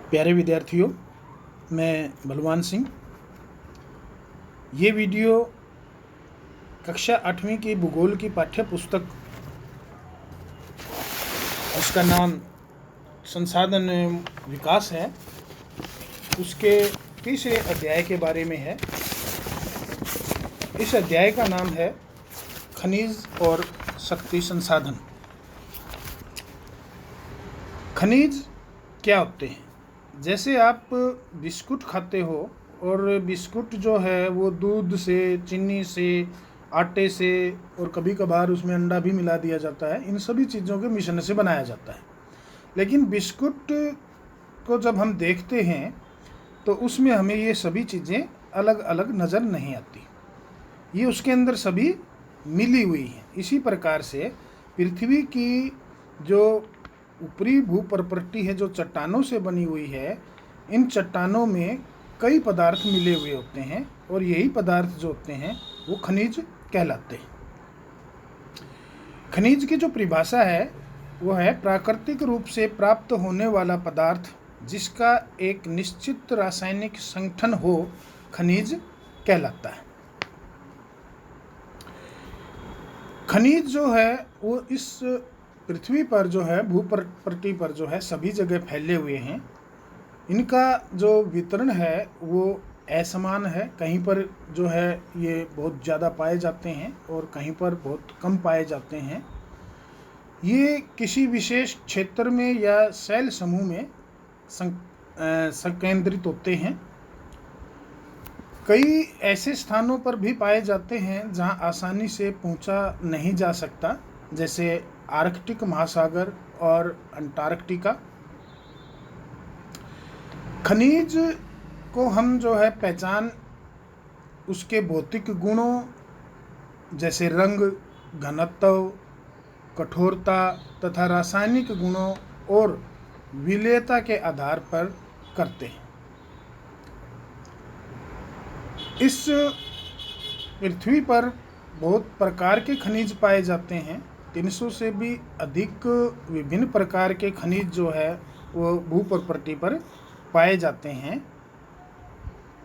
प्यारे विद्यार्थियों, मैं बलवान सिंह। ये वीडियो कक्षा 8वीं की भूगोल की पाठ्य पुस्तक, उसका नाम संसाधन एवं विकास है, उसके तीसरे अध्याय के बारे में है। इस अध्याय का नाम है खनिज और शक्ति संसाधन। खनिज क्या होते हैं? जैसे आप बिस्कुट खाते हो और बिस्कुट जो है वो दूध से, चीनी से, आटे से और कभी कभार उसमें अंडा भी मिला दिया जाता है। इन सभी चीज़ों के मिश्रण से बनाया जाता है। लेकिन बिस्कुट को जब हम देखते हैं तो उसमें हमें ये सभी चीज़ें अलग अलग नज़र नहीं आती। ये उसके अंदर सभी मिली हुई हैं। इसी प्रकार से पृथ्वी की जो ऊपरी भूप्रपट्टी है, जो चट्टानों से बनी हुई है, इन चट्टानों में कई पदार्थ मिले हुए होते हैं और यही पदार्थ जो होते हैं वो खनिज कहलाते हैं। खनिज की जो परिभाषा है वो है प्राकृतिक रूप से प्राप्त होने वाला पदार्थ जिसका एक निश्चित रासायनिक संगठन हो, खनिज कहलाता है। खनिज जो है वो इस पृथ्वी पर जो है, भूप्रपट्टी पर जो है, सभी जगह फैले हुए हैं। इनका जो वितरण है वो असमान है। कहीं पर जो है ये बहुत ज़्यादा पाए जाते हैं और कहीं पर बहुत कम पाए जाते हैं। ये किसी विशेष क्षेत्र में या सेल समूह में संकेंद्रित होते हैं। कई ऐसे स्थानों पर भी पाए जाते हैं जहां आसानी से पहुंचा नहीं जा सकता, जैसे आर्कटिक महासागर और अंटार्कटिका। खनिज को हम जो है पहचान उसके भौतिक गुणों जैसे रंग, घनत्व, कठोरता तथा रासायनिक गुणों और विलेयता के आधार पर करते हैं। इस पृथ्वी पर बहुत प्रकार के खनिज पाए जाते हैं। 300 से भी अधिक विभिन्न प्रकार के खनिज जो है वो भूप्रपट्टी पर पाए जाते हैं।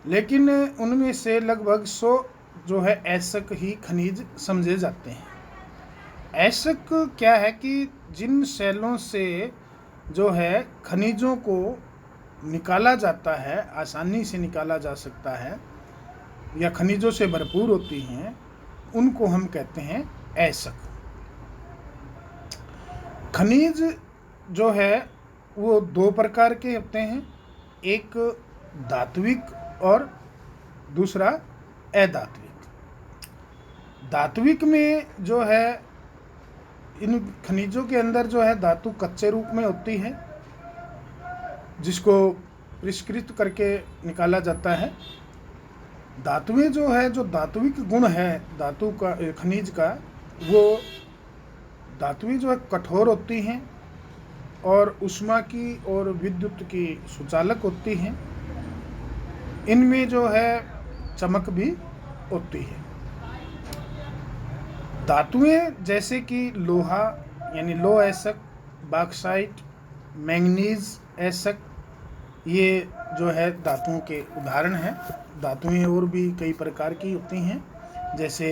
लेकिन उनमें से लगभग 100 जो है ऐसक ही खनिज समझे जाते हैं। ऐसक क्या है कि जिन सेलों से जो है खनिजों को निकाला जाता है, आसानी से निकाला जा सकता है या खनिजों से भरपूर होती हैं, उनको हम कहते हैं ऐसक। खनिज जो है वो 2 प्रकार के होते हैं, एक धात्विक और दूसरा अधात्विक। धात्विक में जो है इन खनिजों के अंदर जो है धातु कच्चे रूप में होती है, जिसको परिष्कृत करके निकाला जाता है। धातुएं जो है, जो धात्विक गुण है धातु का, खनिज का, वो धातुएं जो है कठोर होती हैं और ऊष्मा की और विद्युत की सुचालक होती हैं। इनमें जो है चमक भी होती है। धातुएं जैसे कि लोहा यानी लोह ऐसक, बॉक्साइट, मैंगनीज ऐसक, ये जो है धातुओं के उदाहरण हैं। धातुएं और भी कई प्रकार की होती हैं, जैसे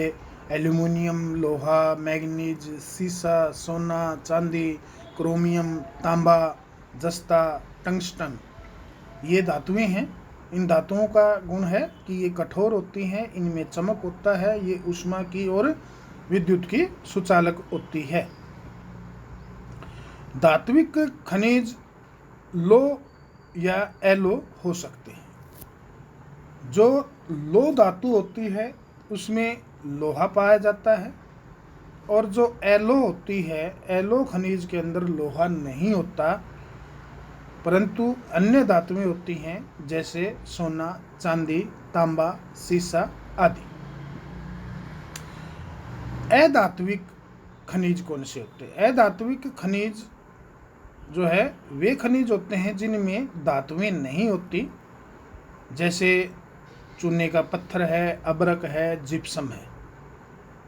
एल्यूमिनियम, लोहा, मैंगनीज, सीसा, सोना, चांदी, क्रोमियम, तांबा, जस्ता, टंगस्टन, ये धातुएं हैं। इन धातुओं का गुण है कि ये कठोर होती हैं, इनमें चमक होता है, ये ऊष्मा की और विद्युत की सुचालक होती है। धात्विक खनिज लो या एलो हो सकते हैं। जो लो धातु होती है उसमें लोहा पाया जाता है, और जो एलो होती है, एलो खनिज के अंदर लोहा नहीं होता, परंतु अन्य धातुएं होती हैं जैसे सोना, चांदी, तांबा, सीसा आदि। अधात्विक खनिज कौन से होते हैं? अधात्विक खनिज जो है वे खनिज होते हैं जिनमें धातुएं नहीं होती, जैसे चूने का पत्थर है, अबरक है, जिप्सम है।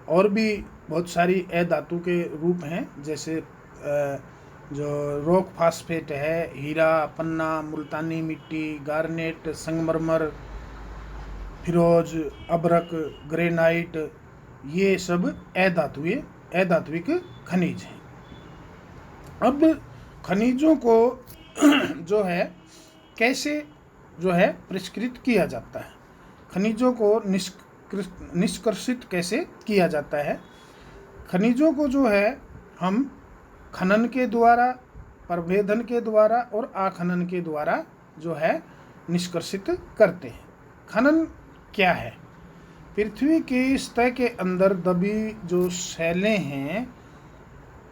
और भी बहुत सारी अधातु के रूप हैं, जैसे जो रॉक फास्फेट है, हीरा, पन्ना, मुल्तानी मिट्टी, गार्नेट, संगमरमर, फिरोज, अबरक, ग्रेनाइट, ये सब अधात्विक खनिज हैं। अब खनिजों को जो है कैसे जो है परिष्कृत किया जाता है, खनिजों को निष्कर्षित कैसे किया जाता है। खनिजों को जो है हम खनन के द्वारा, प्रभेदन के द्वारा और आखनन के द्वारा जो है निष्कर्षित करते हैं। खनन क्या है? पृथ्वी की सतह के अंदर दबी जो शैलें हैं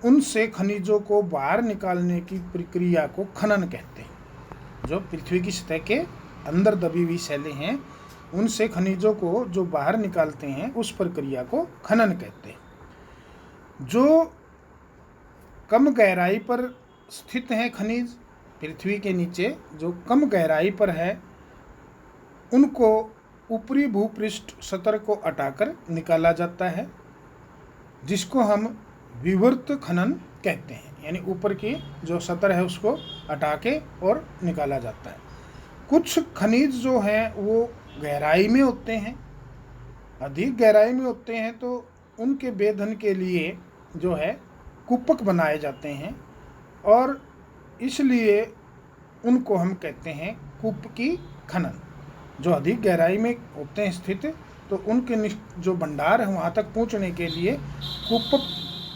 उनसे खनिजों को बाहर निकालने की प्रक्रिया को खनन कहते हैं। जो पृथ्वी की सतह के अंदर दबी हुई शैलें हैं उनसे खनिजों को जो बाहर निकालते हैं उस प्रक्रिया को खनन कहते हैं। जो कम गहराई पर स्थित हैं खनिज, पृथ्वी के नीचे जो कम गहराई पर है, उनको ऊपरी भूपृष्ठ सतह को हटाकर निकाला जाता है, जिसको हम विवर्त खनन कहते हैं। यानी ऊपर की जो सतह है उसको हटा के और निकाला जाता है। कुछ खनिज जो हैं वो गहराई में होते हैं, अधिक गहराई में होते हैं, तो उनके भेदन के लिए जो है कूपक बनाए जाते हैं और इसलिए उनको हम कहते हैं कूपकी खनन। जो अधिक गहराई में होते हैं स्थित, तो उनके जो भंडार है वहाँ तक पहुँचने के लिए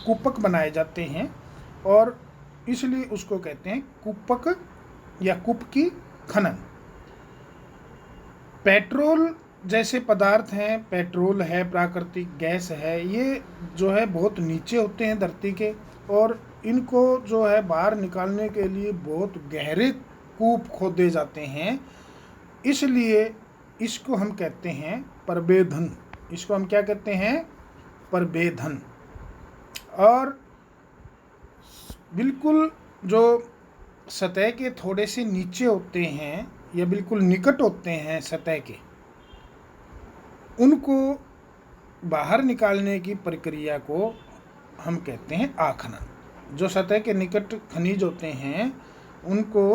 कूपक बनाए जाते हैं और इसलिए उसको कहते हैं कूपक या कूपकी खनन। पेट्रोल जैसे पदार्थ हैं, पेट्रोल है, प्राकृतिक गैस है, ये जो है बहुत नीचे होते हैं धरती के और इनको जो है बाहर निकालने के लिए बहुत गहरे कूप खोदे जाते हैं। इसलिए इसको हम कहते हैं प्रभेदन। इसको हम क्या कहते हैं? प्रभेदन। और बिल्कुल जो सतह के थोड़े से नीचे होते हैं या बिल्कुल निकट होते हैं सतह के, उनको बाहर निकालने की प्रक्रिया को हम कहते हैं आखनन। जो सतह के निकट खनिज होते हैं उनको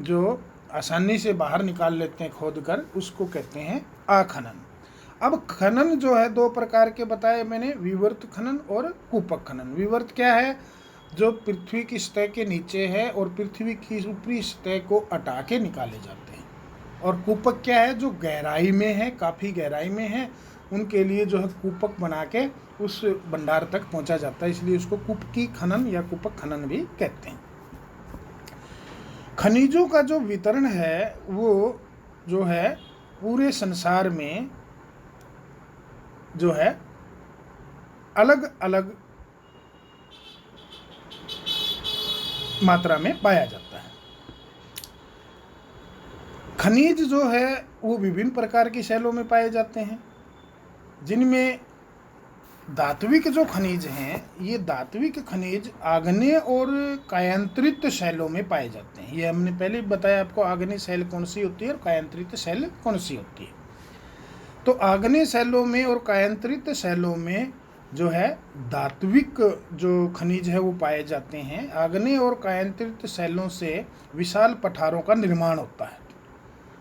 जो आसानी से बाहर निकाल लेते हैं खोद कर, उसको कहते हैं आखनन। अब खनन जो है दो प्रकार के बताए मैंने, विवर्त खनन और कूपक खनन। विवर्त क्या है? जो पृथ्वी की सतह के नीचे है और पृथ्वी की ऊपरी सतह को हटा के निकाले जाते हैं। और कूपक क्या है? जो गहराई में है, काफ़ी गहराई में है, उनके लिए जो है कूपक बना के उस भंडार तक पहुंचा जाता है, इसलिए उसको कूपकी खनन या कूपक खनन भी कहते हैं। खनिजों का जो वितरण है वो जो है पूरे संसार में जो है अलग अलग मात्रा में पाया जाता है। खनिज जो है वो विभिन्न प्रकार की शैलों में पाए जाते हैं, जिनमें धात्विक जो खनिज हैं, ये धात्विक खनिज आग्नेय और कायांतरित शैलों में पाए जाते हैं। ये हमने पहले बताया आपको, आग्नेय शैल कौन सी होती है और कायांतरित शैल कौन सी होती है। तो आग्नेय शैलों में और कायांतरित शैलों में जो है धात्विक जो खनिज है वो पाए जाते हैं। आग्नेय और कायांतरित शैलों से विशाल पठारों का निर्माण होता है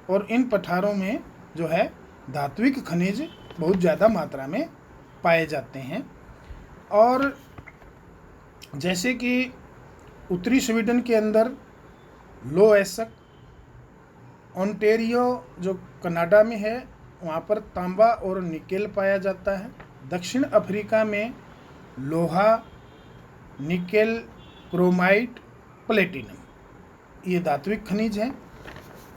और इन पठारों में जो है धात्विक खनिज बहुत ज़्यादा मात्रा में पाए जाते हैं। और जैसे कि उत्तरी स्वीडन के अंदर लोएसक, ओंटेरियो जो कनाडा में है, वहाँ पर तांबा और निकेल पाया जाता है। दक्षिण अफ्रीका में लोहा, निकेल, क्रोमाइट, प्लेटिनम, ये धात्विक खनिज हैं।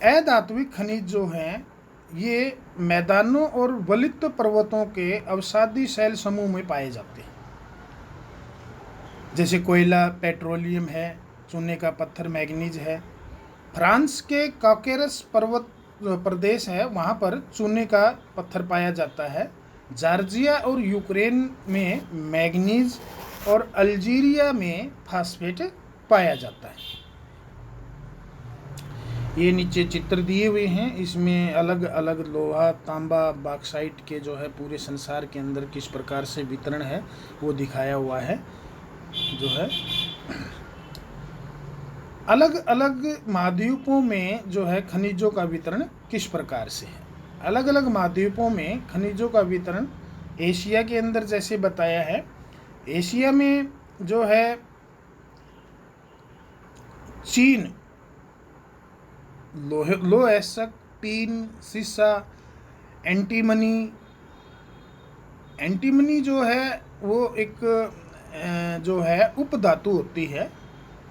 अधात्विक खनिज जो हैं ये मैदानों और वलित पर्वतों के अवसादी शैल समूह में पाए जाते हैं, जैसे कोयला, पेट्रोलियम है, चूने का पत्थर, मैग्नीज है। फ्रांस के कॉकेरस पर्वत प्रदेश है, वहाँ पर चूने का पत्थर पाया जाता है। जॉर्जिया और यूक्रेन में मैग्नीज और अल्जीरिया में फास्फेट पाया जाता है। ये नीचे चित्र दिए हुए हैं, इसमें अलग अलग लोहा, तांबा, बॉक्साइट के जो है पूरे संसार के अंदर किस प्रकार से वितरण है वो दिखाया हुआ है जो है। अलग अलग महाद्वीपों में जो है खनिजों का वितरण किस प्रकार से है? अलग अलग महाद्वीपों में खनिजों का वितरण एशिया के अंदर जैसे बताया है, एशिया में जो है चीन लो एसक, टीन, सीसा, एंटीमनी। एंटीमनी जो है वो एक जो है उपधातु होती है।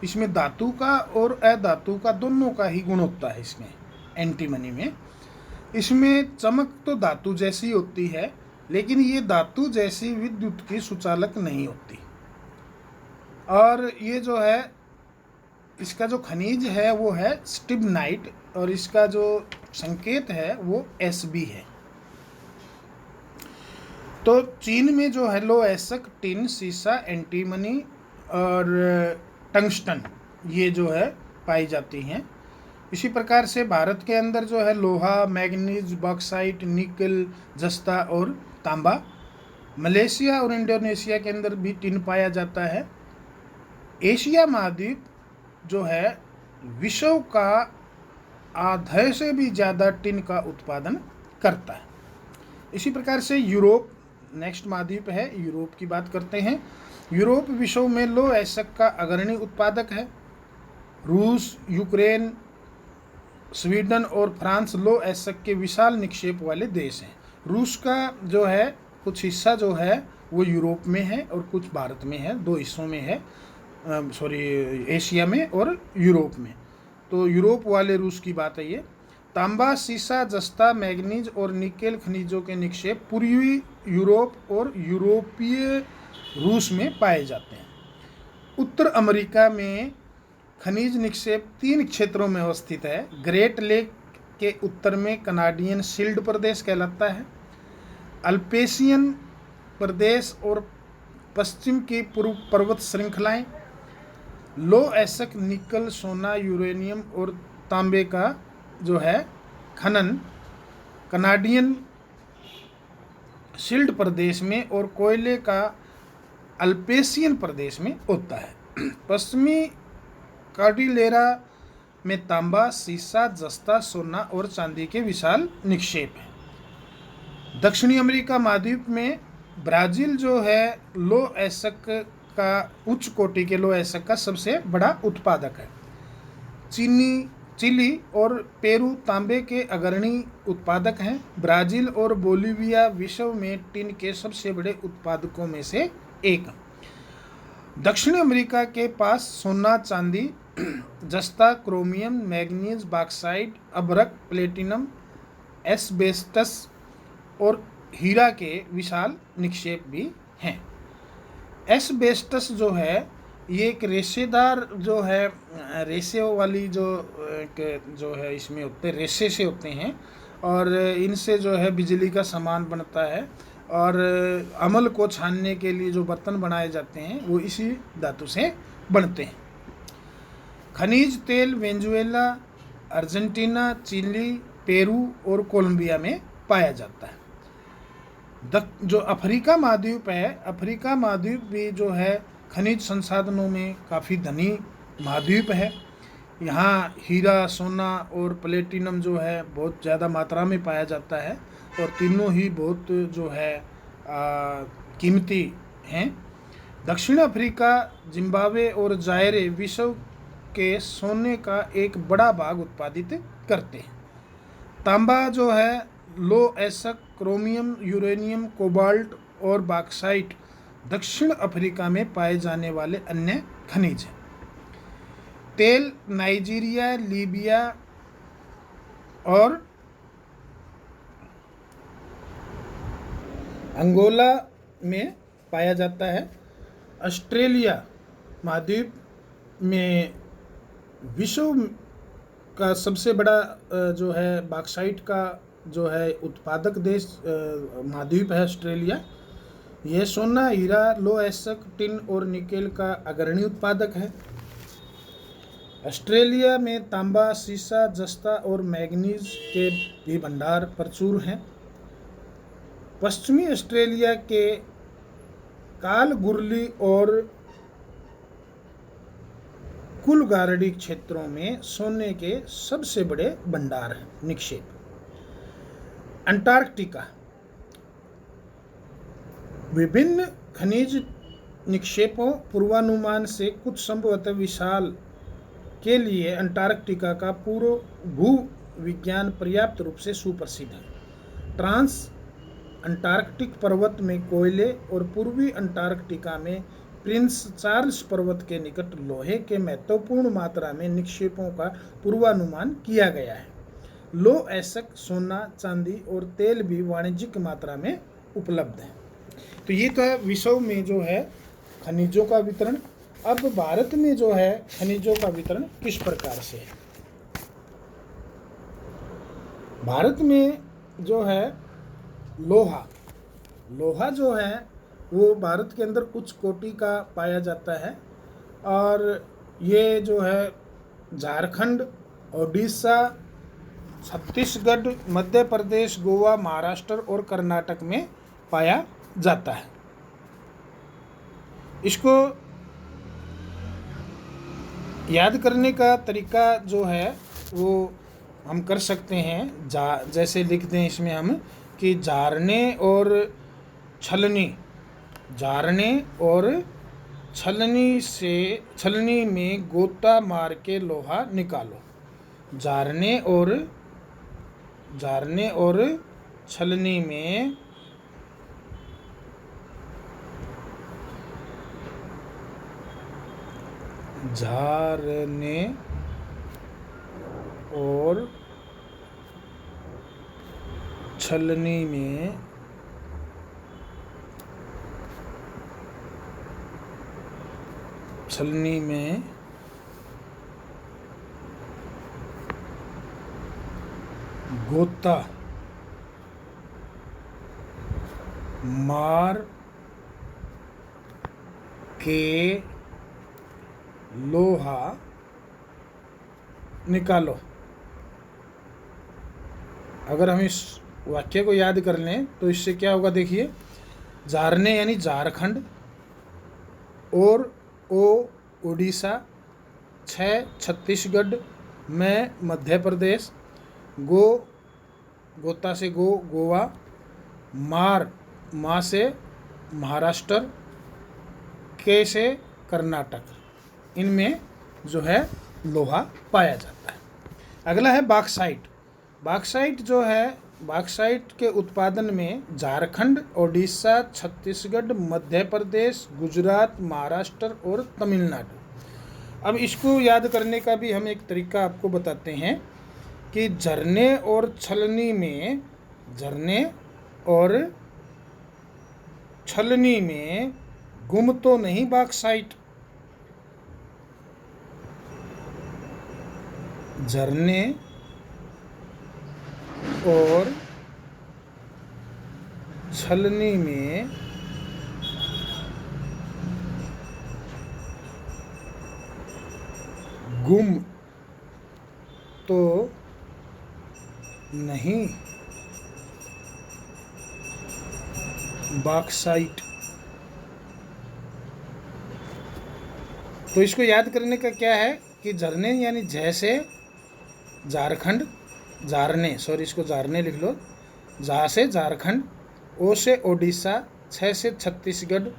इसमें धातु का और अधातु का दोनों का ही गुण होता है इसमें, एंटीमनी में। इसमें चमक तो धातु जैसी होती है, लेकिन ये धातु जैसी विद्युत की सुचालक नहीं होती। और ये जो है इसका जो खनिज है वो है स्टिबनाइट, और इसका जो संकेत है वो Sb है। तो चीन में जो है लो एसक, टिन, सीसा, एंटीमनी और टंगस्टन ये जो है पाई जाती हैं। इसी प्रकार से भारत के अंदर जो है लोहा, मैग्नीज, बॉक्साइट, निकल, जस्ता और तांबा। मलेशिया और इंडोनेशिया के अंदर भी टिन पाया जाता है। एशिया महाद्वीप जो है विश्व का आधे से भी ज़्यादा टिन का उत्पादन करता है। इसी प्रकार से यूरोप नेक्स्ट महाद्वीप है, यूरोप की बात करते हैं। यूरोप विश्व में लो एसक का अग्रणी उत्पादक है। रूस, यूक्रेन, स्वीडन और फ्रांस लो एसक के विशाल निक्षेप वाले देश हैं। रूस का जो है कुछ हिस्सा जो है वो यूरोप में है और कुछ भारत में है, दो हिस्सों में है, एशिया में और यूरोप में। तो यूरोप वाले रूस की बात है ये। तांबा, सीसा, जस्ता, मैग्नीज और निकेल खनिजों के निक्षेप पूर्वी यूरोप और यूरोपीय रूस में पाए जाते हैं। उत्तर अमेरिका में खनिज निक्षेप 3 क्षेत्रों में अवस्थित है। ग्रेट लेक के उत्तर में कनाडियन शील्ड प्रदेश कहलाता है। अल्पेशियन प्रदेश और पश्चिम की पूर्व पर्वत श्रृंखलाएं। लो एसक, निकल, सोना, यूरेनियम और तांबे का जो है खनन कनाडियन शील्ड प्रदेश में और कोयले का अल्पेशियन प्रदेश में होता है। पश्चिमी कार्डिलेरा में तांबा, सीसा, जस्ता, सोना और चांदी के विशाल निक्षेप हैं। दक्षिणी अमेरिका महाद्वीप में ब्राज़ील जो है लो एसक का उच्च कोटि के लो एसक का सबसे बड़ा उत्पादक है। चिली और पेरू तांबे के अग्रणी उत्पादक हैं। ब्राज़ील और बोलीविया विश्व में टिन के सबसे बड़े उत्पादकों में से एक। दक्षिण अमेरिका के पास सोना, चांदी, जस्ता, क्रोमियम, मैग्नीज, बॉक्साइट, अभ्रक, प्लेटिनम, एस्बेस्टस और हीरा के विशाल निक्षेप भी हैं। एस्बेस्टस जो है ये एक रेशेदार जो है, रेशे वाली जो है इसमें होते रेशे से होते हैं और इनसे जो है बिजली का सामान बनता है और अमल को छानने के लिए जो बर्तन बनाए जाते हैं वो इसी धातु से बनते हैं। खनिज तेल वेनेजुएला, अर्जेंटीना, चिली, पेरू और कोलंबिया में पाया जाता है। जो अफ्रीका महाद्वीप है, अफ्रीका महाद्वीप भी जो है खनिज संसाधनों में काफ़ी धनी महाद्वीप है। यहाँ हीरा, सोना और प्लेटिनम जो है बहुत ज़्यादा मात्रा में पाया जाता है और तीनों ही बहुत जो है कीमती हैं। दक्षिण अफ्रीका, जिम्बाब्वे और जायरे विश्व के सोने का एक बड़ा भाग उत्पादित करते हैं। तांबा जो है लो एसक, क्रोमियम, यूरेनियम, कोबाल्ट और बॉक्साइट दक्षिण अफ्रीका में पाए जाने वाले अन्य खनिज हैं। तेल नाइजीरिया, लीबिया और अंगोला में पाया जाता है। ऑस्ट्रेलिया महाद्वीप में विश्व का सबसे बड़ा जो है बॉक्साइट का जो है उत्पादक देश महाद्वीप है ऑस्ट्रेलिया। यह सोना, हीरा, लो एसक, टिन और निकेल का अग्रणी उत्पादक है। ऑस्ट्रेलिया में तांबा, सीसा, जस्ता और मैग्नीज के भी भंडार प्रचुर हैं। पश्चिमी ऑस्ट्रेलिया के कालगुरली और कुल गारडी क्षेत्रों में सोने के सबसे बड़े भंडार हैं, निक्षेप। अंटार्कटिका, विभिन्न खनिज निक्षेपों पूर्वानुमान से कुछ संभवतः विशाल के लिए अंटार्कटिका का पूर्व भू विज्ञान पर्याप्त रूप से सुप्रसिद्ध है। ट्रांस अंटार्कटिक पर्वत में कोयले और पूर्वी अंटार्कटिका में प्रिंस चार्ल्स पर्वत के निकट लोहे के महत्वपूर्ण मात्रा में निक्षेपों का पूर्वानुमान किया गया है। लौह अयस्क, सोना, चांदी और तेल भी वाणिज्यिक मात्रा में उपलब्ध है। तो ये तो है विश्व में जो है खनिजों का वितरण। अब भारत में जो है खनिजों का वितरण किस प्रकार से है। भारत में जो है लोहा जो है वो भारत के अंदर उच्च कोटि का पाया जाता है, और ये जो है झारखंड, ओडिशा, छत्तीसगढ़, मध्य प्रदेश, गोवा, महाराष्ट्र और कर्नाटक में पाया जाता है। इसको याद करने का तरीका जो है वो हम कर सकते हैं, जैसे लिखते हैं इसमें हम कि जारने और छलनी में गोता मार के लोहा निकालो। जारने और छलनी में झारने और छलनी में गोता मार के लोहा निकालो। अगर हम इस वाक्य को याद कर लें तो इससे क्या होगा, देखिए, झारने यानी झारखंड, और उड़ीसा, छत्तीसगढ़, में मध्य प्रदेश, गोता से गोवा, माँ से महाराष्ट्र, के से कर्नाटक, इनमें जो है लोहा पाया जाता है। अगला है बॉक्साइट जो है, बॉक्साइट के उत्पादन में झारखंड, ओडिशा, छत्तीसगढ़, मध्य प्रदेश, गुजरात, महाराष्ट्र और तमिलनाडु। अब इसको याद करने का भी हम एक तरीका आपको बताते हैं कि झरने और छलनी में गुम तो नहीं बॉक्साइट। झरने और छलनी में गुम तो नहीं बॉक्साइट। तो इसको याद करने का क्या है कि झरने यानी जैसे झारखंड, इसको झारने लिख लो, झा से झारखंड, ओ से ओडिशा, छ से छत्तीसगढ़,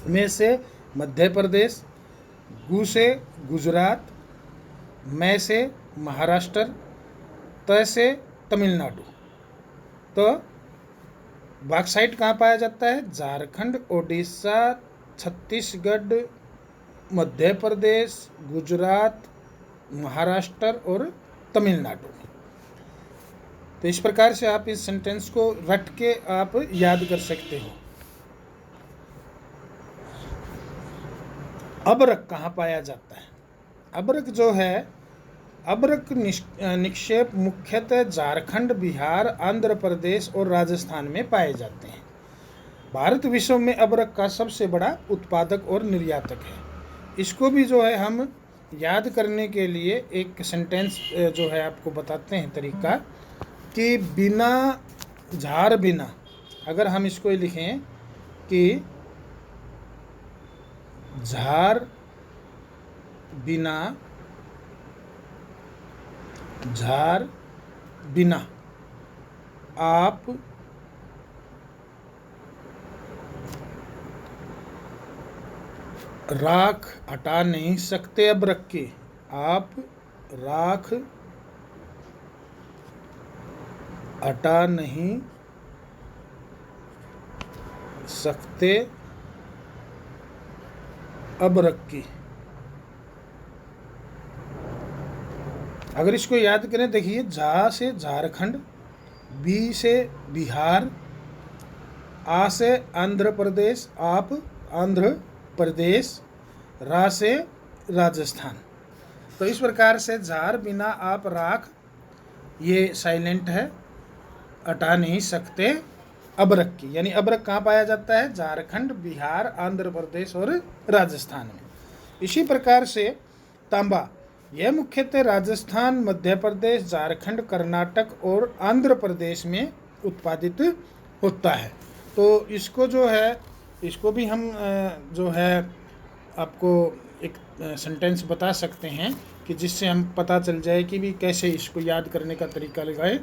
में से मध्य प्रदेश, गु से गुजरात, मैं से महाराष्ट्र, त से तमिलनाडु। तो बॉक्साइट कहाँ पाया जाता है? झारखंड, ओडिशा, छत्तीसगढ़, मध्य प्रदेश, गुजरात, महाराष्ट्र और तमिलनाडु में। तो इस प्रकार से आप इस सेंटेंस को रट के आप याद कर सकते हो। अबरक कहाँ पाया जाता है? अबरक जो है, अबरक निक्षेप मुख्यतः झारखंड, बिहार, आंध्र प्रदेश और राजस्थान में पाए जाते हैं। भारत विश्व में अबरक का सबसे बड़ा उत्पादक और निर्यातक है। इसको भी जो है हम याद करने के लिए एक सेंटेंस जो है आपको बताते हैं तरीका कि बिना, अगर हम इसको लिखें कि झार बिना, झार बिना आप राख हटा नहीं सकते अबरक के, आप राख हटा नहीं सकते अबरक की। अगर इसको याद करें, देखिए, झा से झारखंड, बी से बिहार, आ से आंध्र प्रदेश, आप आंध्र प्रदेश, रा से राजस्थान। तो इस प्रकार से झार बिना आप राख, ये साइलेंट है, हटा नहीं सकते अबरक की। यानी अबरक कहाँ पाया जाता है? झारखंड, बिहार, आंध्र प्रदेश और राजस्थान में। इसी प्रकार से तांबा, यह मुख्यतः राजस्थान, मध्य प्रदेश, झारखंड, कर्नाटक और आंध्र प्रदेश में उत्पादित होता है। तो इसको जो है, इसको भी हम जो है आपको एक सेंटेंस बता सकते हैं कि जिससे हम पता चल जाए कि भी कैसे इसको याद करने का तरीका लगाए।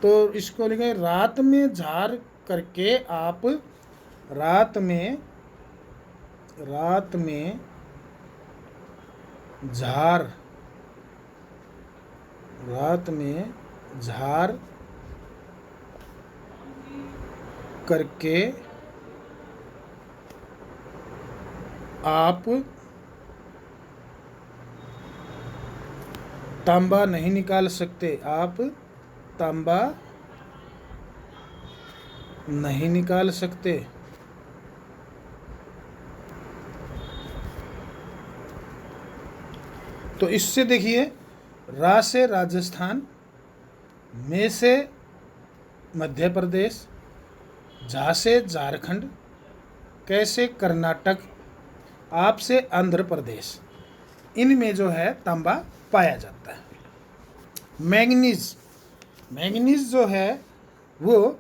तो इसको लिखे, रात में झार करके आप, रात में झार, रात में झार करके आप तांबा नहीं निकाल सकते, आप तांबा नहीं निकाल सकते। तो इससे देखिए, रा से राजस्थान, में से मध्य प्रदेश, झा से झारखंड, कैसे कर्नाटक, आप से आंध्र प्रदेश, इनमें जो है तांबा पाया जाता है। मैंगनीज, मैंगनीज जो है वो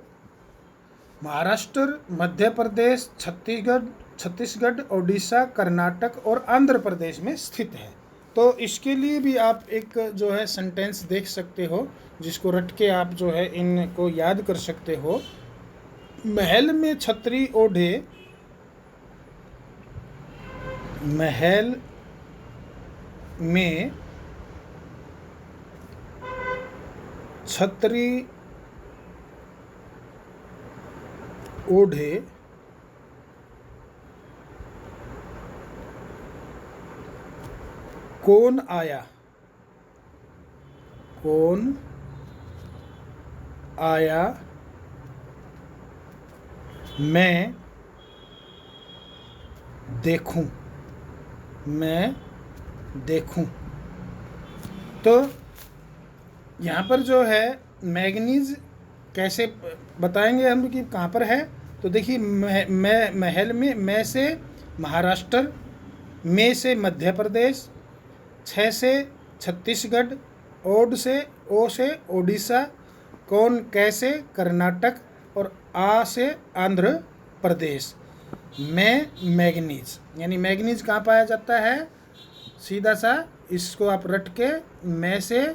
महाराष्ट्र, मध्य प्रदेश, छत्तीसगढ़, ओडिशा, कर्नाटक और आंध्र प्रदेश में स्थित है। तो इसके लिए भी आप एक जो है सेंटेंस देख सकते हो, जिसको रट के आप जो है इनको याद कर सकते हो। महल में छतरी ओढ़े, महल में छतरी ओढ़े कौन आया, कौन आया, मैं देखूं, मैं देखूं। तो यहाँ पर जो है मैंगनीज कैसे बताएंगे हम कि कहाँ पर है। तो देखिए, महल में, मैं से महाराष्ट्र, में से मध्य प्रदेश, छ से छत्तीसगढ़, ओड से, ओ से ओडिशा, कौन कैसे कर्नाटक और आ से आंध्र प्रदेश में मैंगनीज। यानी मैंगनीज कहाँ पाया जाता है? सीधा सा इसको आप रट के, में से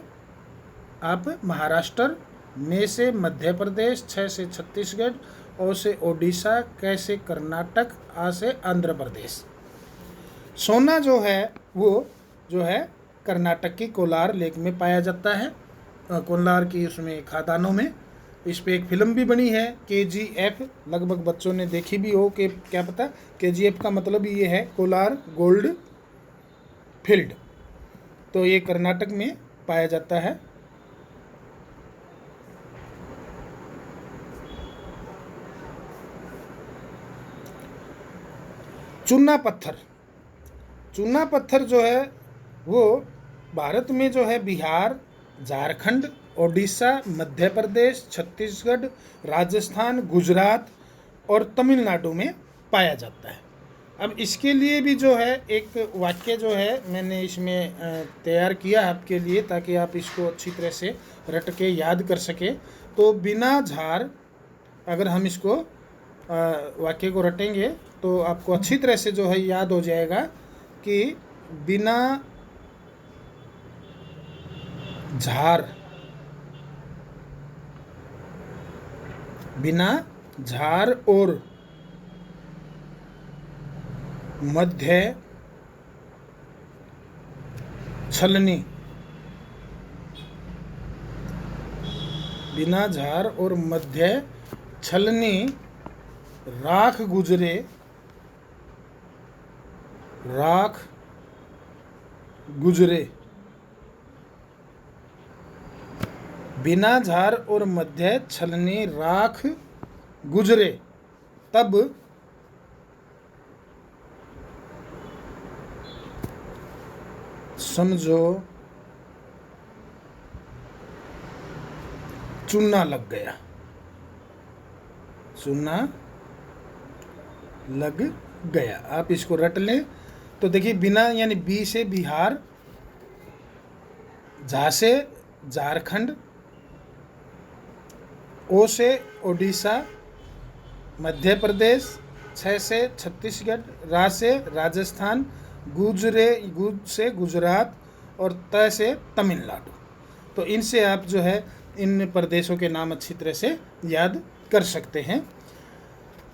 आप महाराष्ट्र, में से मध्य प्रदेश, छ से छत्तीसगढ़, ओ से ओडिशा, कै से कर्नाटक, आ से आंध्र प्रदेश। सोना जो है वो जो है कर्नाटक की कोलार लेक में पाया जाता है, कोलार की उसमें खादानों में। इस पे एक फिल्म भी बनी है, KGF, लगभग बच्चों ने देखी भी हो, कि क्या पता। KGF का मतलब ये है कोलार गोल्ड फील्ड। तो ये कर्नाटक में पाया जाता है। चूना पत्थर, चूना पत्थर जो है वो भारत में जो है बिहार, झारखंड, ओडिशा, मध्य प्रदेश, छत्तीसगढ़, राजस्थान, गुजरात और तमिलनाडु में पाया जाता है। अब इसके लिए भी जो है एक वाक्य जो है मैंने इसमें तैयार किया आपके लिए, ताकि आप इसको अच्छी तरह से रट के याद कर सके। तो बिना झार, अगर हम इसको वाक्य को रटेंगे तो आपको अच्छी तरह से जो है याद हो जाएगा कि बिना झार, बिना झार और मध्य छलनी, बिना झार और मध्य छलनी राख गुजरे, राख गुजरे, बिना झार और मध्य छलनी राख गुजरे, तब समझो चूना लग गया, चूना लग गया। आप इसको रट लें तो देखिए, बिना यानी बी से बिहार, झा से झारखंड, ओ से ओडिशा, मध्य प्रदेश, छ से छत्तीसगढ़, रा से राजस्थान, गुजरे, गुज से गुजरात और त से तमिलनाडु। तो इनसे आप जो है इन प्रदेशों के नाम अच्छी तरह से याद कर सकते हैं।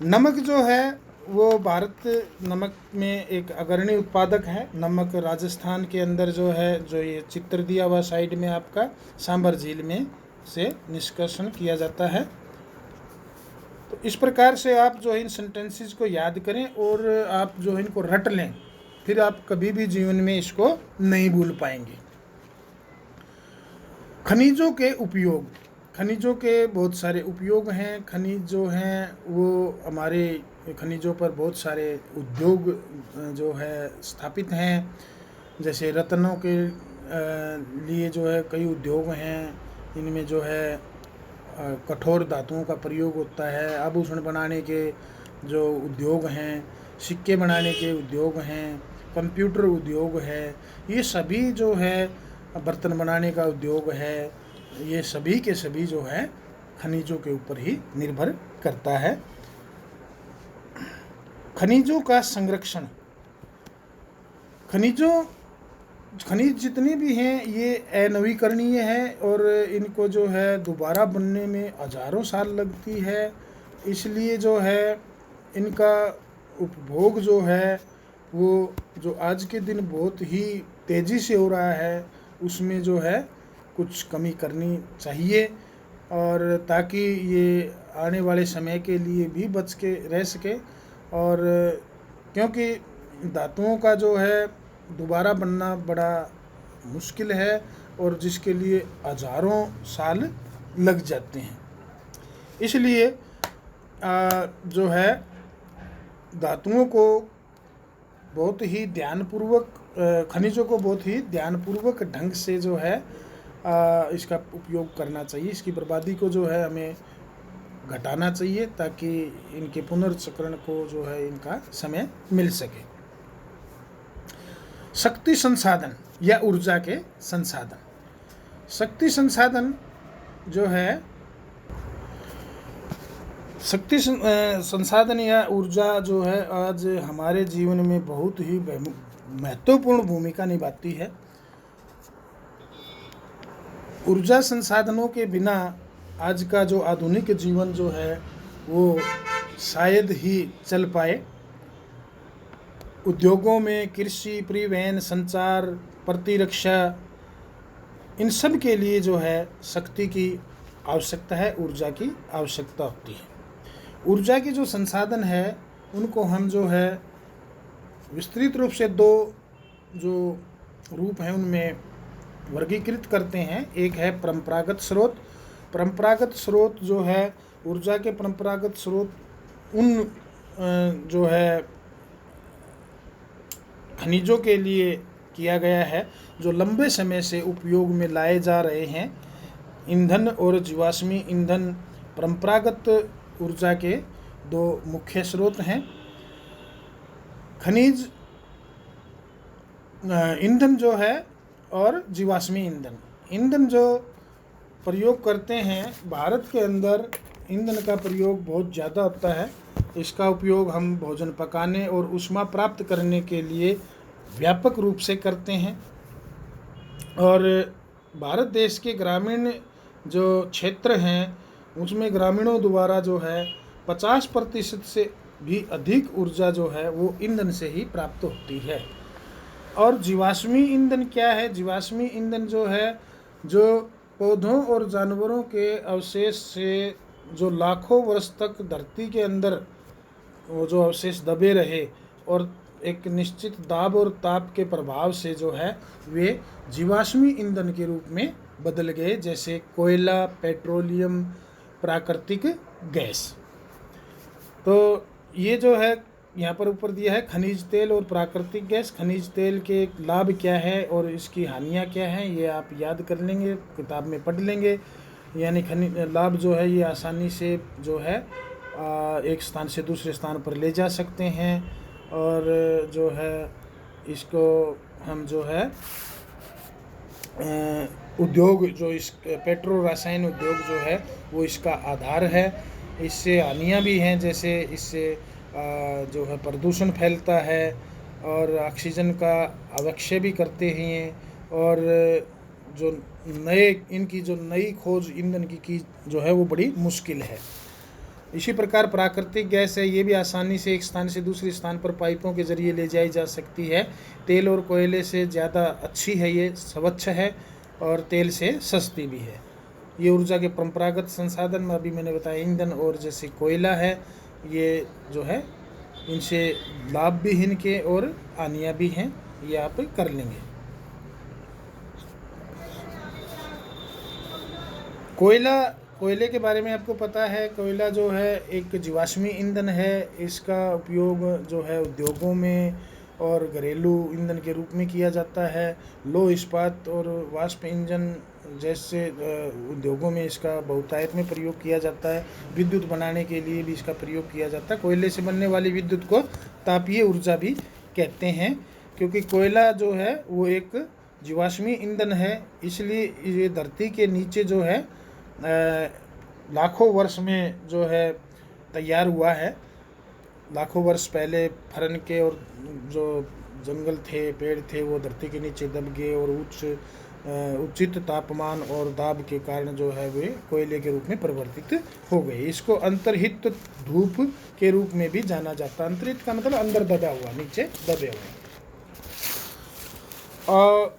नमक जो है वो भारत नमक में एक अग्रणी उत्पादक है। नमक राजस्थान के अंदर जो है, जो ये चित्र दिया हुआ साइड में आपका, सांभर झील में से निष्कर्षण किया जाता है। तो इस प्रकार से आप जो इन सेंटेंसेस को याद करें और आप जो इनको रट लें, फिर आप कभी भी जीवन में इसको नहीं भूल पाएंगे। खनिजों के उपयोग, खनिजों के बहुत सारे उपयोग हैं। खनिज जो हैं वो हमारे खनिजों पर बहुत सारे उद्योग जो है स्थापित हैं। जैसे रत्नों के लिए जो है कई उद्योग हैं। इनमें जो है कठोर धातुओं का प्रयोग होता है। आभूषण बनाने के जो उद्योग हैं, सिक्के बनाने के उद्योग हैं, कंप्यूटर उद्योग है, ये सभी जो है, बर्तन बनाने का उद्योग है, ये सभी के सभी जो है खनिजों के ऊपर ही निर्भर करता है। खनिजों का संरक्षण, खनिज जितने भी हैं ये अनवीकरणीय हैं और इनको जो है दोबारा बनने में हजारों साल लगती है। इसलिए जो है इनका उपभोग जो है वो जो आज के दिन बहुत ही तेज़ी से हो रहा है, उसमें जो है कुछ कमी करनी चाहिए, और ताकि ये आने वाले समय के लिए भी बच के रह सके। और क्योंकि धातुओं का जो है दोबारा बनना बड़ा मुश्किल है और जिसके लिए हजारों साल लग जाते हैं। इसलिए जो है धातुओं को बहुत ही ध्यानपूर्वक, खनिजों को बहुत ही ध्यानपूर्वक ढंग से जो है इसका उपयोग करना चाहिए। इसकी बर्बादी को जो है हमें घटाना चाहिए ताकि इनके पुनर्चक्रण को जो है इनका समय मिल सके। शक्ति संसाधन या ऊर्जा के संसाधन, शक्ति संसाधन जो है, शक्ति संसाधन या ऊर्जा जो है आज हमारे जीवन में बहुत ही महत्वपूर्ण भूमिका निभाती है। ऊर्जा संसाधनों के बिना आज का जो आधुनिक जीवन जो है वो शायद ही चल पाए। उद्योगों में कृषि, परिवहन, संचार, प्रतिरक्षा, इन सब के लिए जो है शक्ति की आवश्यकता है, ऊर्जा की आवश्यकता होती है। ऊर्जा के जो संसाधन है उनको हम जो है विस्तृत रूप से दो जो रूप हैं उनमें वर्गीकृत करते हैं। एक है परंपरागत स्रोत। परंपरागत स्रोत जो है, ऊर्जा के परंपरागत स्रोत उन जो है खनिजों के लिए किया गया है जो लंबे समय से उपयोग में लाए जा रहे हैं। ईंधन और जीवाश्मी ईंधन परंपरागत ऊर्जा के दो मुख्य स्रोत हैं। खनिज ईंधन जो है और जीवाश्मी ईंधन, ईंधन जो प्रयोग करते हैं, भारत के अंदर ईंधन का प्रयोग बहुत ज़्यादा होता है। इसका उपयोग हम भोजन पकाने और ऊष्मा प्राप्त करने के लिए व्यापक रूप से करते हैं। और भारत देश के ग्रामीण जो क्षेत्र हैं उसमें ग्रामीणों द्वारा जो है 50% से भी अधिक ऊर्जा जो है वो ईंधन से ही प्राप्त होती है। और जीवाश्मी ईंधन क्या है? जीवाश्मी ईंधन जो है, जो पौधों और जानवरों के अवशेष से जो लाखों वर्ष तक धरती के अंदर वो जो अवशेष दबे रहे और एक निश्चित दाब और ताप के प्रभाव से जो है वे जीवाश्मी ईंधन के रूप में बदल गए, जैसे कोयला, पेट्रोलियम, प्राकृतिक गैस। तो ये जो है यहाँ पर ऊपर दिया है खनिज तेल और प्राकृतिक गैस। खनिज तेल के लाभ क्या है और इसकी हानियाँ क्या हैं, ये आप याद कर लेंगे, किताब में पढ़ लेंगे। यानी खनिज लाभ जो है ये आसानी से जो है एक स्थान से दूसरे स्थान पर ले जा सकते हैं, और जो है इसको हम जो है उद्योग, जो इस पेट्रो रसायन उद्योग जो है वो इसका आधार है। इससे हानियाँ भी हैं, जैसे इससे जो है प्रदूषण फैलता है और ऑक्सीजन का अवक्षय भी करते हैं, और जो इनकी जो नई खोज ईंधन की जो है वो बड़ी मुश्किल है। इसी प्रकार प्राकृतिक गैस है, ये भी आसानी से एक स्थान से दूसरे स्थान पर पाइपों के जरिए ले जाई जा सकती है। तेल और कोयले से ज़्यादा अच्छी है, ये स्वच्छ है और तेल से सस्ती भी है। ये ऊर्जा के परंपरागत संसाधन में अभी मैंने बताया ईंधन और जैसे कोयला है, ये जो है इनसे लाभ भी हैं इनके और हानियाँ भी हैं, ये आप कर लेंगे। कोयले के बारे में आपको पता है, कोयला जो है एक जीवाश्मी ईंधन है। इसका उपयोग जो है उद्योगों में और घरेलू ईंधन के रूप में किया जाता है। लौह इस्पात और वाष्प इंजन जैसे उद्योगों में इसका बहुतायत में प्रयोग किया जाता है। विद्युत बनाने के लिए भी इसका प्रयोग किया जाता है। कोयले से बनने वाली विद्युत को तापीय ऊर्जा भी कहते हैं, क्योंकि कोयला जो है वो एक जीवाश्मी ईंधन है, इसलिए ये धरती के नीचे जो है लाखों वर्ष में जो है तैयार हुआ है। लाखों वर्ष पहले फरन के और जो जंगल थे, पेड़ थे, वो धरती के नीचे दब गए और उचित तापमान और दाब के कारण जो है वे कोयले के रूप में परिवर्तित हो गए। इसको अंतर्हित धूप के रूप में भी जाना जाता है। अंतर्हित का मतलब अंदर दबा हुआ, नीचे दबे हुए। और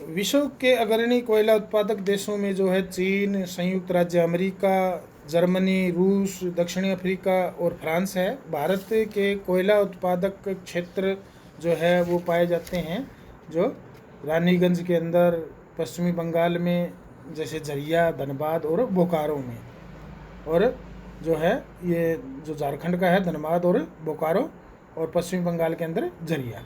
विश्व के अग्रणी कोयला उत्पादक देशों में जो है चीन, संयुक्त राज्य अमेरिका, जर्मनी, रूस, दक्षिणी अफ्रीका और फ्रांस है। भारत के कोयला उत्पादक क्षेत्र जो है वो पाए जाते हैं जो रानीगंज के अंदर, पश्चिमी बंगाल में जैसे झरिया, धनबाद और बोकारो में, और जो है ये जो झारखंड का है धनबाद और बोकारो, और पश्चिमी बंगाल के अंदर झरिया।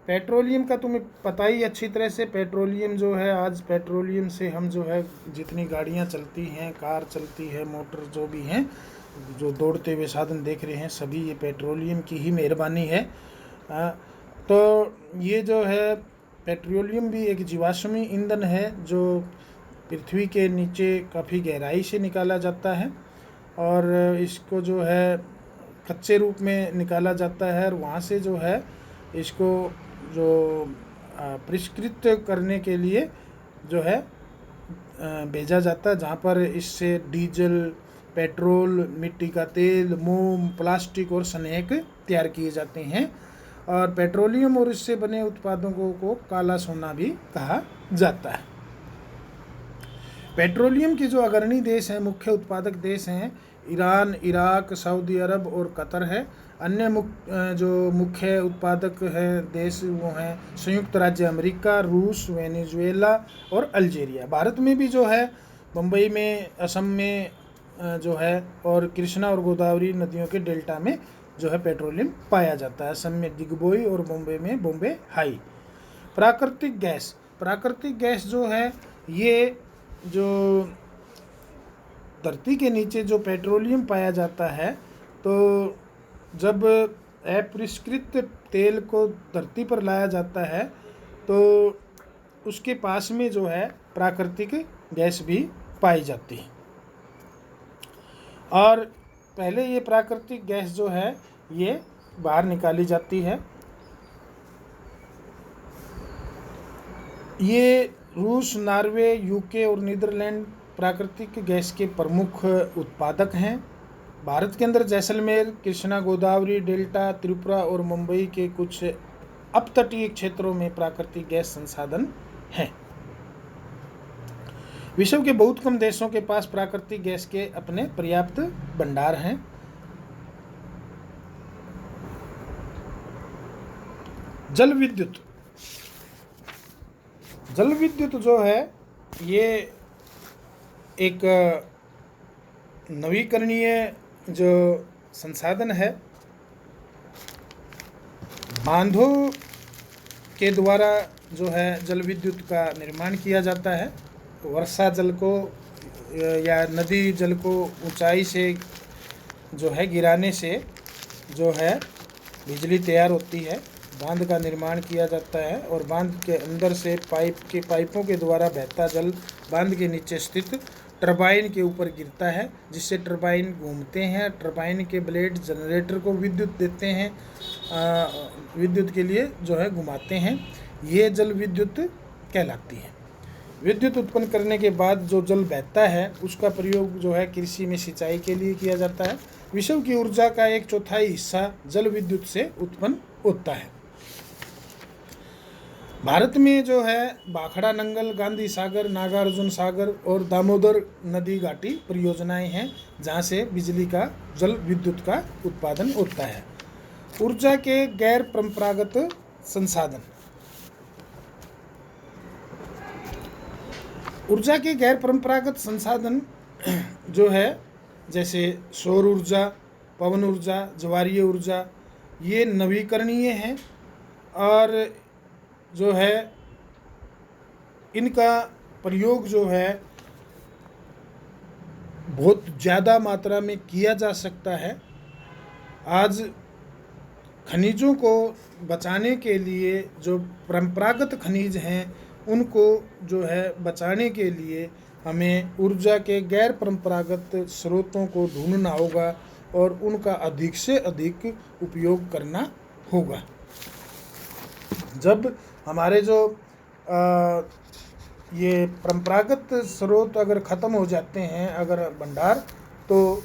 पेट्रोलियम का तुम्हें पता ही अच्छी तरह से। पेट्रोलियम जो है, आज पेट्रोलियम से हम जो है जितनी गाड़ियां चलती हैं, कार चलती है, मोटर जो भी हैं, जो दौड़ते हुए साधन देख रहे हैं, सभी ये पेट्रोलियम की ही मेहरबानी है। तो ये जो है पेट्रोलियम भी एक जीवाश्मी ईंधन है जो पृथ्वी के नीचे काफ़ी गहराई से निकाला जाता है, और इसको जो है कच्चे रूप में निकाला जाता है, और वहाँ से जो है इसको जो परिष्कृत करने के लिए जो है भेजा जाता है, जहाँ पर इससे डीजल, पेट्रोल, मिट्टी का तेल, मोम, प्लास्टिक और स्नैक तैयार किए जाते हैं। और पेट्रोलियम और इससे बने उत्पादों को काला सोना भी कहा जाता है। पेट्रोलियम के जो अग्रणी देश हैं, मुख्य उत्पादक देश हैं, ईरान, इराक, सऊदी अरब और कतर है। अन्य जो मुख्य उत्पादक हैं देश वो हैं संयुक्त राज्य अमेरिका, रूस, वेनेजुएला और अल्जीरिया। भारत में भी जो है बम्बई में, असम में जो है, और कृष्णा और गोदावरी नदियों के डेल्टा में जो है पेट्रोलियम पाया जाता है। असम में दिग्बोई और बॉम्बे में बॉम्बे हाई। प्राकृतिक गैस जो है, ये जो धरती के नीचे जो पेट्रोलियम पाया जाता है, तो जब अपरिष्कृत तेल को धरती पर लाया जाता है तो उसके पास में जो है प्राकृतिक गैस भी पाई जाती है। और पहले ये प्राकृतिक गैस जो है ये बाहर निकाली जाती है। ये रूस, नॉर्वे, यूके और नीदरलैंड प्राकृतिक गैस के प्रमुख उत्पादक हैं। भारत के अंदर जैसलमेर, कृष्णा गोदावरी डेल्टा, त्रिपुरा और मुंबई के कुछ अपतटीय क्षेत्रों में प्राकृतिक गैस संसाधन हैं। विश्व के बहुत कम देशों के पास प्राकृतिक गैस के अपने पर्याप्त भंडार हैं। जल विद्युत जो है ये एक नवीकरणीय जो संसाधन है। बांधों के द्वारा जो है जल विद्युत का निर्माण किया जाता है। वर्षा जल को या नदी जल को ऊंचाई से जो है गिराने से जो है बिजली तैयार होती है। बांध का निर्माण किया जाता है और बांध के अंदर से पाइपों के द्वारा बहता जल बांध के नीचे स्थित टरबाइन के ऊपर गिरता है, जिससे टरबाइन घूमते हैं। टरबाइन के ब्लेड जनरेटर को विद्युत देते हैं, विद्युत के लिए जो है घुमाते हैं। ये जल विद्युत कहलाती है। विद्युत उत्पन्न करने के बाद जो जल बहता है उसका प्रयोग जो है कृषि में सिंचाई के लिए किया जाता है। विश्व की ऊर्जा का 1/4 हिस्सा जल विद्युत से उत्पन्न होता है। भारत में जो है भाखड़ा नंगल, गांधी सागर, नागार्जुन सागर और दामोदर नदी घाटी परियोजनाएं हैं, जहां से बिजली का जल विद्युत का उत्पादन होता है। ऊर्जा के गैर परंपरागत संसाधन। ऊर्जा के गैर परंपरागत संसाधन जो है जैसे सौर ऊर्जा, पवन ऊर्जा, ज्वारीय ऊर्जा, ये नवीकरणीय हैं और जो है इनका प्रयोग जो है बहुत ज़्यादा मात्रा में किया जा सकता है। आज खनिजों को बचाने के लिए जो परंपरागत खनिज हैं उनको जो है बचाने के लिए हमें ऊर्जा के गैर परंपरागत स्रोतों को ढूंढना होगा और उनका अधिक से अधिक उपयोग करना होगा। जब हमारे जो ये परंपरागत स्रोत अगर ख़त्म हो जाते हैं, अगर भंडार, तो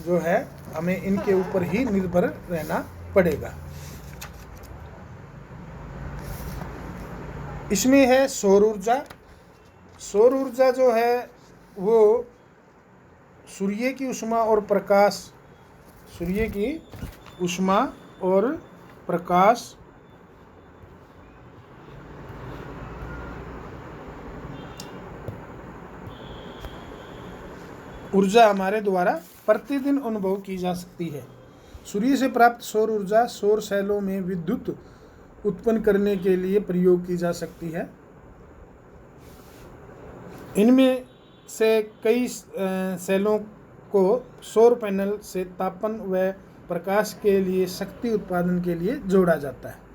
जो है हमें इनके ऊपर ही निर्भर रहना पड़ेगा। इसमें है सौर ऊर्जा। सौर ऊर्जा जो है वो सूर्य की ऊष्मा और प्रकाश ऊर्जा हमारे द्वारा प्रतिदिन अनुभव की जा सकती है। सूर्य से प्राप्त सौर ऊर्जा सौर सेलों में विद्युत उत्पन्न करने के लिए प्रयोग की जा सकती है। इनमें से कई सेलों को सौर पैनल से तापन व प्रकाश के लिए शक्ति उत्पादन के लिए जोड़ा जाता है।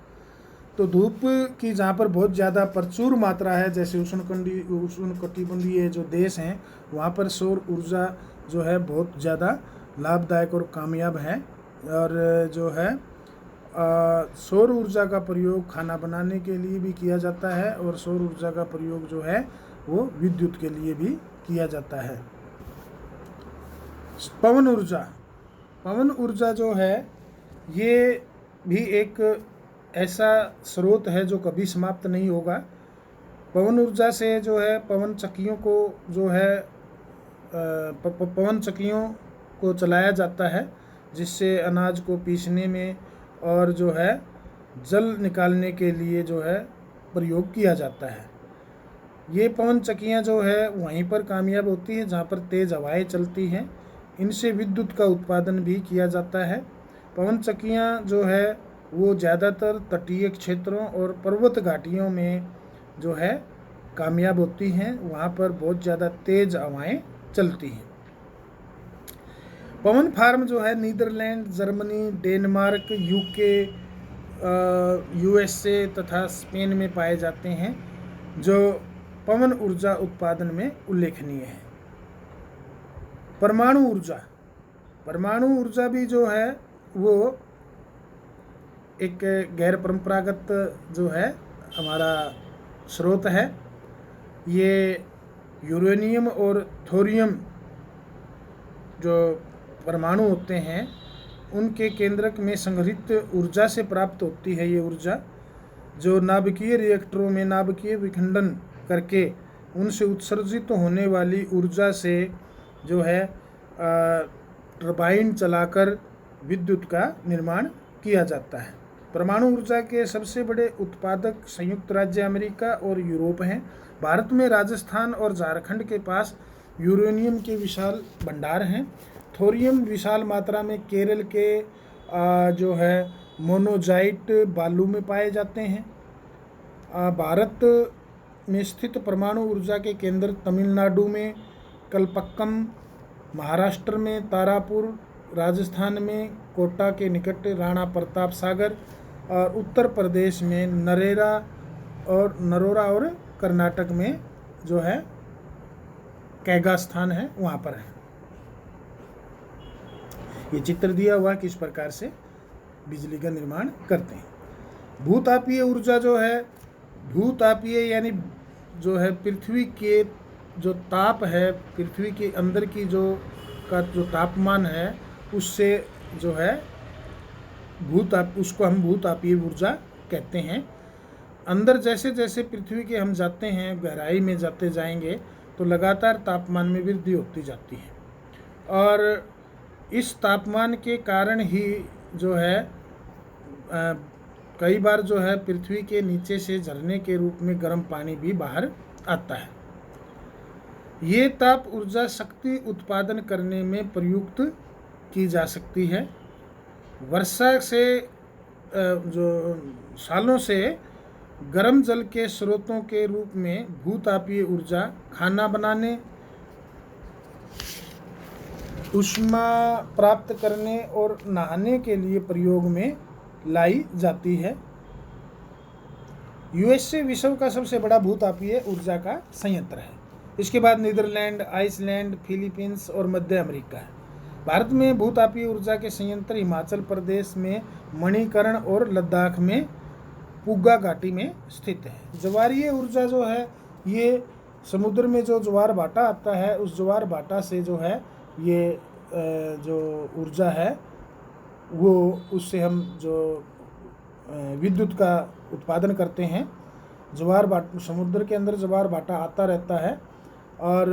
तो धूप की जहाँ पर बहुत ज़्यादा प्रचुर मात्रा है, जैसे उष्णकटिबंधीय जो देश हैं वहाँ पर सौर ऊर्जा जो है बहुत ज़्यादा लाभदायक और कामयाब है। और जो है सौर ऊर्जा का प्रयोग खाना बनाने के लिए भी किया जाता है और सौर ऊर्जा का प्रयोग जो है वो विद्युत के लिए भी किया जाता है। पवन ऊर्जा जो है ये भी एक ऐसा स्रोत है जो कभी समाप्त नहीं होगा। पवन ऊर्जा से जो है पवन चक्कियों को चलाया जाता है, जिससे अनाज को पीसने में और जो है जल निकालने के लिए जो है प्रयोग किया जाता है। ये पवन चक्कियाँ जो है वहीं पर कामयाब होती है जहाँ पर तेज़ हवाएं चलती हैं। इनसे विद्युत का उत्पादन भी किया जाता है। पवन चक्कियाँ जो है वो ज़्यादातर तटीय क्षेत्रों और पर्वत घाटियों में जो है कामयाब होती हैं, वहाँ पर बहुत ज़्यादा तेज़ हवाएं चलती हैं। पवन फार्म जो है Netherlands, Germany, Denmark, UK, USA तथा स्पेन में पाए जाते हैं, जो पवन ऊर्जा उत्पादन में उल्लेखनीय है। परमाणु ऊर्जा भी जो है वो एक गैर परंपरागत जो है हमारा स्रोत है। ये यूरेनियम और थोरियम जो परमाणु होते हैं उनके केंद्रक में संग्रहित ऊर्जा से प्राप्त होती है। ये ऊर्जा जो नाभिकीय रिएक्टरों में नाभिकीय विखंडन करके उनसे उत्सर्जित होने वाली ऊर्जा से जो है टरबाइन चलाकर विद्युत का निर्माण किया जाता है। परमाणु ऊर्जा के सबसे बड़े उत्पादक संयुक्त राज्य अमेरिका और यूरोप हैं। भारत में राजस्थान और झारखंड के पास यूरेनियम के विशाल भंडार हैं। थोरियम विशाल मात्रा में केरल के जो है मोनोजाइट बालू में पाए जाते हैं। भारत में स्थित परमाणु ऊर्जा के केंद्र तमिलनाडु में कलपक्कम, महाराष्ट्र में तारापुर, राजस्थान में कोटा के निकट राणा प्रताप सागर और उत्तर प्रदेश में नरोरा और कर्नाटक में जो है कैगा स्थान है, वहाँ पर है। ये चित्र दिया हुआ किस प्रकार से बिजली का निर्माण करते हैं। भूतापीय ऊर्जा जो है, भूतापीय यानी जो है पृथ्वी के जो ताप है, पृथ्वी के अंदर की जो तापमान है उससे जो है उसको हम भूतापीय ऊर्जा कहते हैं। अंदर जैसे जैसे पृथ्वी के हम जाते हैं, गहराई में जाते जाएंगे तो लगातार तापमान में वृद्धि होती जाती है और इस तापमान के कारण ही जो है कई बार जो है पृथ्वी के नीचे से झरने के रूप में गर्म पानी भी बाहर आता है। ये ताप ऊर्जा शक्ति उत्पादन करने में प्रयुक्त की जा सकती है। वर्षा से जो सालों से गर्म जल के स्रोतों के रूप में भूतापीय ऊर्जा खाना बनाने, ऊष्मा प्राप्त करने और नहाने के लिए प्रयोग में लाई जाती है। यूएसए विश्व का सबसे बड़ा भूतापीय ऊर्जा का संयंत्र है। इसके बाद नीदरलैंड, आइसलैंड, फिलीपींस और मध्य अमेरिका है। भारत में भूतापीय ऊर्जा के संयंत्र हिमाचल प्रदेश में मणिकर्ण और लद्दाख में पुग्गा घाटी में स्थित है। ज्वारीय ऊर्जा जो है ये समुद्र में जो ज्वार भाटा आता है उस ज्वार भाटा से जो है ये जो ऊर्जा है वो उससे हम जो विद्युत का उत्पादन करते हैं। ज्वार भाटा समुद्र के अंदर ज्वार भाटा आता रहता है और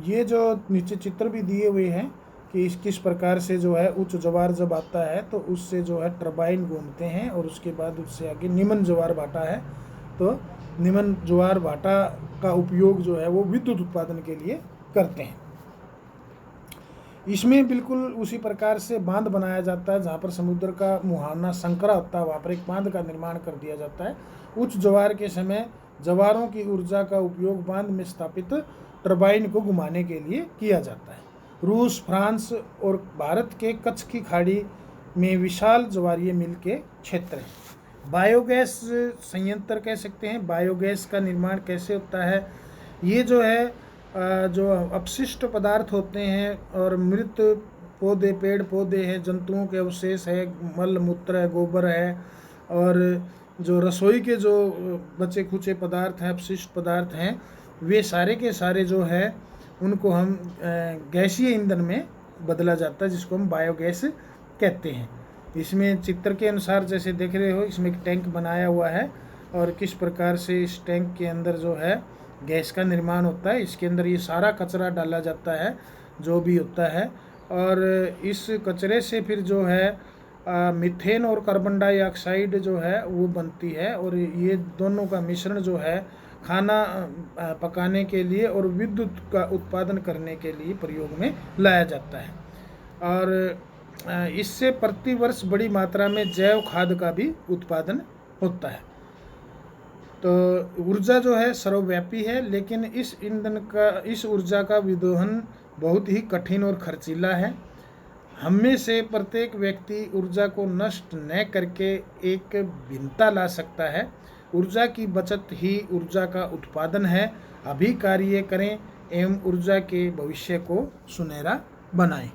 ये जो नीचे चित्र भी दिए हुए हैं कि किस प्रकार से जो है उच्च ज्वार जब आता है तो उससे जो है टरबाइन घूमते हैं और उसके बाद उससे आगे निम्न ज्वार भाटा है तो निम्न ज्वार भाटा का उपयोग जो है वो विद्युत उत्पादन के लिए करते हैं। इसमें बिल्कुल उसी प्रकार से बांध बनाया जाता है। जहाँ पर समुद्र का मुहाना संकरा होता है वहाँ पर एक बांध का निर्माण कर दिया जाता है। उच्च ज्वार के समय ज्वारों की ऊर्जा का उपयोग बांध में स्थापित टरबाइन को घुमाने के लिए किया जाता है। रूस, फ्रांस और भारत के कच्छ की खाड़ी में विशाल ज्वारीय मिल के क्षेत्र हैं। बायोगैस संयंत्र कह सकते हैं। बायोगैस का निर्माण कैसे होता है? ये जो है जो अपशिष्ट पदार्थ होते हैं और मृत पौधे, पेड़ पौधे हैं, जंतुओं के अवशेष है, मल मूत्र है, गोबर है और जो रसोई के जो बचे खुचे पदार्थ हैं, अपशिष्ट पदार्थ हैं, वे सारे के सारे जो है उनको हम गैसीय ईंधन में बदला जाता है जिसको हम बायोगैस कहते हैं। इसमें चित्र के अनुसार जैसे देख रहे हो इसमें एक टैंक बनाया हुआ है और किस प्रकार से इस टैंक के अंदर जो है गैस का निर्माण होता है। इसके अंदर ये सारा कचरा डाला जाता है जो भी होता है और इस कचरे से फिर जो है मीथेन और कार्बन डाइऑक्साइड जो है वो बनती है और ये दोनों का मिश्रण जो है खाना पकाने के लिए और विद्युत का उत्पादन करने के लिए प्रयोग में लाया जाता है और इससे प्रतिवर्ष बड़ी मात्रा में जैव खाद का भी उत्पादन होता है। तो ऊर्जा जो है सर्वव्यापी है लेकिन इस ऊर्जा का विदोहन बहुत ही कठिन और खर्चीला है। हम में से प्रत्येक व्यक्ति ऊर्जा को नष्ट न करके एक भिन्नता ला सकता है। ऊर्जा की बचत ही ऊर्जा का उत्पादन है। अभी कार्य करें एवं ऊर्जा के भविष्य को सुनहरा बनाएं।